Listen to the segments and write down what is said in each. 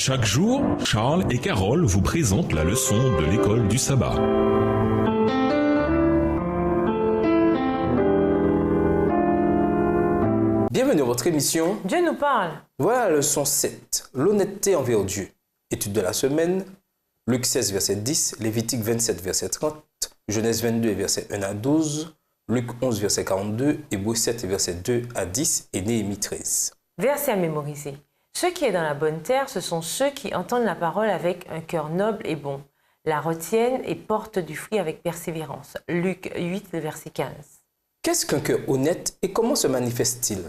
Chaque jour, Charles et Carole vous présentent la leçon de l'école du sabbat. Bienvenue dans votre émission Dieu nous parle. Voilà la leçon 7, l'honnêteté envers Dieu. Étude de la semaine, Luc 16, verset 10, Lévitique 27, verset 30, Genèse 22, verset 1 à 12, Luc 11, verset 42, Hébreux 7, verset 2 à 10 et Néhémie 13. Verset à mémoriser. Ceux qui est dans la bonne terre, ce sont ceux qui entendent la parole avec un cœur noble et bon, la retiennent et portent du fruit avec persévérance. Luc 8, verset 15. Qu'est-ce qu'un cœur honnête et comment se manifeste-t-il?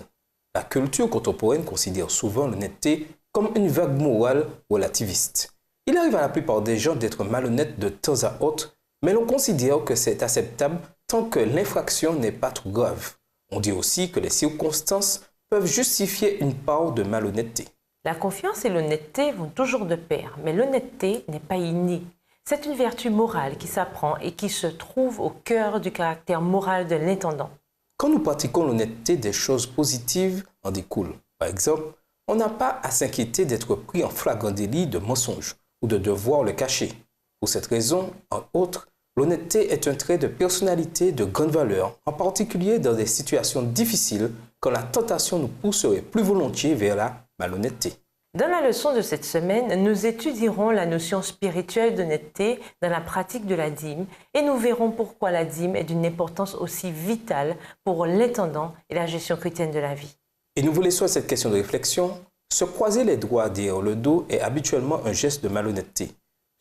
La culture contemporaine considère souvent l'honnêteté comme une vague morale relativiste. Il arrive à la plupart des gens d'être malhonnêtes de temps à autre, mais l'on considère que c'est acceptable tant que l'infraction n'est pas trop grave. On dit aussi que les circonstances peuvent justifier une part de malhonnêteté. La confiance et l'honnêteté vont toujours de pair, mais l'honnêteté n'est pas innée. C'est une vertu morale qui s'apprend et qui se trouve au cœur du caractère moral de l'intendant. Quand nous pratiquons l'honnêteté, des choses positives en découlent. Par exemple, on n'a pas à s'inquiéter d'être pris en flagrant délit de mensonge ou de devoir le cacher. Pour cette raison, entre autres, l'honnêteté est un trait de personnalité de grande valeur, en particulier dans des situations difficiles quand la tentation nous pousserait plus volontiers vers la malhonnêteté. Dans la leçon de cette semaine, nous étudierons la notion spirituelle d'honnêteté dans la pratique de la dîme et nous verrons pourquoi la dîme est d'une importance aussi vitale pour l'intendant et la gestion chrétienne de la vie. Et nous vous laissons cette question de réflexion. Se croiser les doigts derrière le dos est habituellement un geste de malhonnêteté.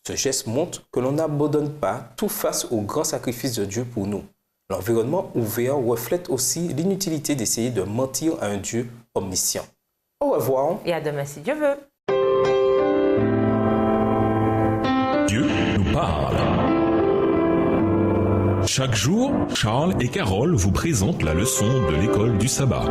Ce geste montre que l'on n'abandonne pas tout face au grand sacrifice de Dieu pour nous. L'environnement ouvert reflète aussi l'inutilité d'essayer de mentir à un Dieu omniscient. Au revoir. Et à demain si Dieu veut. Dieu nous parle. Chaque jour, Charles et Carole vous présentent la leçon de l'école du sabbat.